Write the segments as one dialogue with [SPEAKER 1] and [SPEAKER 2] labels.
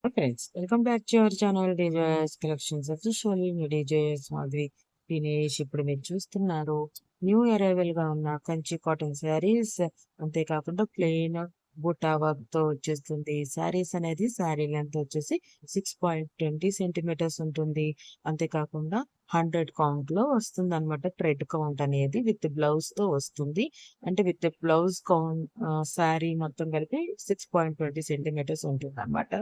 [SPEAKER 1] Friends welcome back to our channel DJS collections official DJS Madhavi Dinesh. ఇప్పుడు మీరు చూస్తున్నారు new arrival గా ఉన్న కంచి కాటన్ శారీస్. అంతేకాకుండా ప్లెయిన్ బుటా వర్క్ తో వచ్చేస్తుంది. శారీస్ అనేది శారీ లెంత్ వచ్చేసి 6.20 సెంటీమీటర్స్ ఉంటుంది. అంతేకాకుండా 100 కౌంట్ లో వస్తుంది అనమాట. థ్రెడ్ కౌంట్ అనేది విత్ బ్లౌజ్ తో వస్తుంది. అంటే విత్ బ్లౌజ్ కౌంట్ శారీ మొత్తం కలిపి 6.20 సెంటీమీటర్స్ ఉంటుంది అనమాట.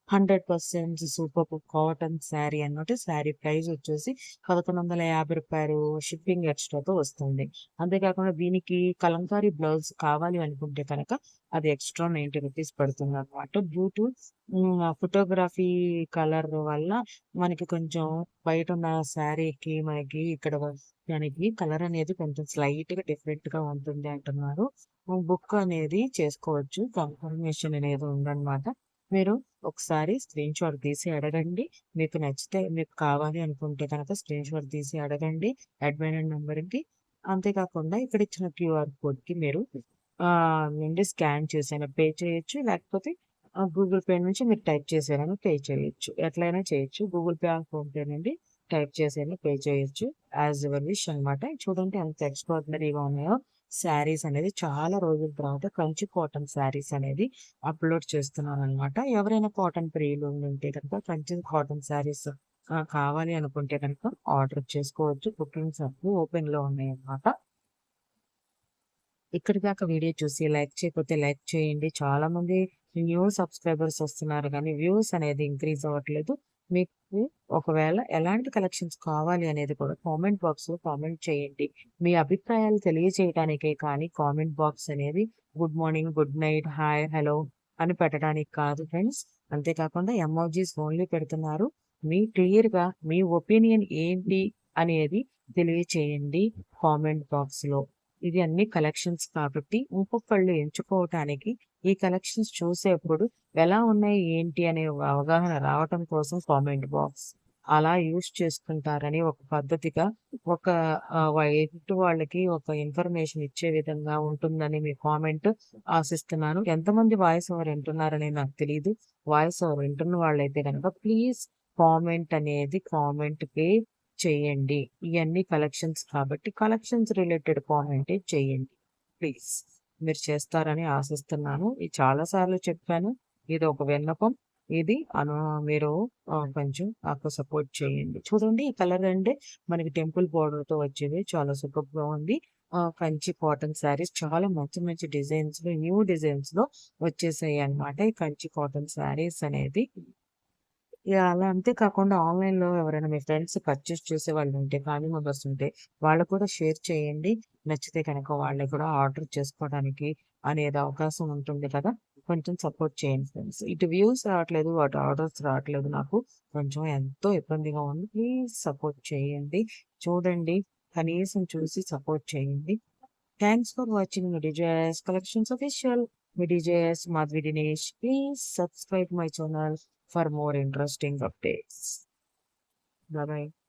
[SPEAKER 1] 100% సూపర్ కాటన్ శారీ అన్నమాట. శారీ ప్రైస్ వచ్చేసి రూ. 1150 షిప్పింగ్ ఎక్స్ట్రాతో వస్తుంది. అంతేకాకుండా దీనికి కలంకారీ బ్లౌజ్ కావాలి అనుకుంటే కనుక అది ఎక్స్ట్రా రూ. 90 పడుతుంది అనమాట. డ్యూ టు ఫోటోగ్రఫీ కలర్ వల్ల మనకి కొంచెం బయట ఉన్న శారీకి మనకి ఇక్కడ దానికి కలర్ అనేది కొంచెం స్లైట్ గా డిఫరెంట్ గా ఉంటుంది అంటున్నారు. బుక్ అనేది చేసుకోవచ్చు. కన్ఫర్మేషన్ అనేది ఉందన్నమాట. మీరు ఒకసారి స్క్రీన్ షాట్ తీసి అడగండి. మీకు నచ్చితే మీకు కావాలి అనుకుంటే కనుక స్క్రీన్ షాట్ తీసి అడగండి అడ్మిన్ నంబర్కి. అంతేకాకుండా ఇక్కడ ఇచ్చిన క్యూఆర్ కోడ్కి మీరు నుండి స్కాన్ చేసైనా పే చేయొచ్చు. లేకపోతే గూగుల్ పే నుంచి మీరు టైప్ చేసైనా పే చేయొచ్చు. ఎట్లయినా చేయొచ్చు. Google Pay or PhonePe నుండి టైప్ చేసైనా పే చేయొచ్చు. యాజ్ యువర్ విష్ అనమాట. చూడండి ఎంత ఎక్స్ట్రాడినరీగా ఉన్నాయో శారీస్ అనేది. చాలా రోజుల తర్వాత కంచి కాటన్ శారీస్ అనేది అప్లోడ్ చేస్తున్నాను అనమాట. ఎవరైనా కాటన్ ప్రియులు ఉంటే కనుక కంచి కాటన్ శారీస్ కావాలి అనుకుంటే కనుక ఆర్డర్ చేసుకోవచ్చు. బుకింగ్స్ అప్పుడు ఓపెన్ లో ఉన్నాయి అన్నమాట. ఇక్కడి దాకా వీడియో చూసి లైక్ చేయకపోతే లైక్ చేయండి. చాలా మంది న్యూ సబ్స్క్రైబర్స్ వస్తున్నారు కానీ వ్యూస్ అనేది ఇంక్రీజ్ అవ్వట్లేదు. మీకు ఒకవేళ ఎలాంటి కలెక్షన్స్ కావాలి అనేది కూడా కామెంట్ బాక్స్ లో కామెంట్ చేయండి. మీ అభిప్రాయాలు తెలియజేయడానికే కానీ కామెంట్ బాక్స్ అనేది good morning, good night, hi, hello అని పెట్టడానికి కాదు ఫ్రెండ్స్. అంతేకాకుండా ఎమోజీస్ ఓన్లీ పెడుతున్నారు. మీ క్లియర్ గా మీ ఒపీనియన్ ఏంటి అనేది తెలియచేయండి కామెంట్ బాక్స్ లో. ఇది అన్ని కలెక్షన్స్ కాబట్టి ఇంకొకళ్ళు ఎంచుకోవటానికి ఈ కలెక్షన్స్ చూసేప్పుడు ఎలా ఉన్నాయి ఏంటి అనే ఒక అవగాహన రావటం కోసం కామెంట్ బాక్స్ అలా యూస్ చేసుకుంటారని ఒక పద్ధతిగా ఒక ఎదుటి వాళ్ళకి ఒక ఇన్ఫర్మేషన్ ఇచ్చే విధంగా ఉంటుందని మీ కామెంట్ ఆశిస్తున్నాను. ఎంతమంది వాయిస్ ఓవర్ వింటున్నారని నాకు తెలియదు. వాయిస్ ఓవర్ వింటున్న వాళ్ళైతే కనుక ప్లీజ్ కామెంట్ అనేది కామెంట్ చేయండి. ఇవన్నీ కలెక్షన్స్ కాబట్టి కలెక్షన్స్ రిలేటెడ్ కామెంటే చేయండి ప్లీజ్. మీరు చేస్తారని ఆశిస్తున్నాను. ఇది చాలా సార్లు చెప్పాను. ఇది ఒక విన్నపం. ఇది మీరు కొంచెం నాకు సపోర్ట్ చేయండి. చూడండి ఈ కలర్ అంటే మనకి టెంపుల్ బోర్డర్ తో వచ్చేది. చాలా సూపర్ గా ఉంది. కంచి కాటన్ శారీస్ చాలా మంచి మంచి డిజైన్స్ లో న్యూ డిజైన్స్ లో వచ్చేసాయి అన్నమాట. ఈ కంచి కాటన్ శారీస్ అనేది అలా అంతే కాకుండా ఆన్‌లైన్‌లో ఎవరైనా మీ ఫ్రెండ్స్ పర్చేస్ చేసేవాళ్ళు ఉంటే, ఫ్యామిలీ మెంబర్స్ ఉంటే వాళ్ళకి కూడా షేర్ చేయండి. నచ్చితే కనుక వాళ్ళు కూడా ఆర్డర్ చేసుకోవడానికి అనేది అవకాశం ఉంటుంది కదా! కొంచెం సపోర్ట్ చేయండి ఫ్రెండ్స్. ఇటు వ్యూస్ రావట్లేదు, అటు ఆర్డర్స్ రావట్లేదు నాకు. కొంచెం ఎంతో ఇబ్బందిగా ఉంది. ప్లీజ్ సపోర్ట్ చేయండి. చూడండి. కనీసం చూసి సపోర్ట్ చేయండి. Thanks for watching DJS collections official. DJS Madhvi Dinesh. Please subscribe my channel for more interesting updates. Bye bye.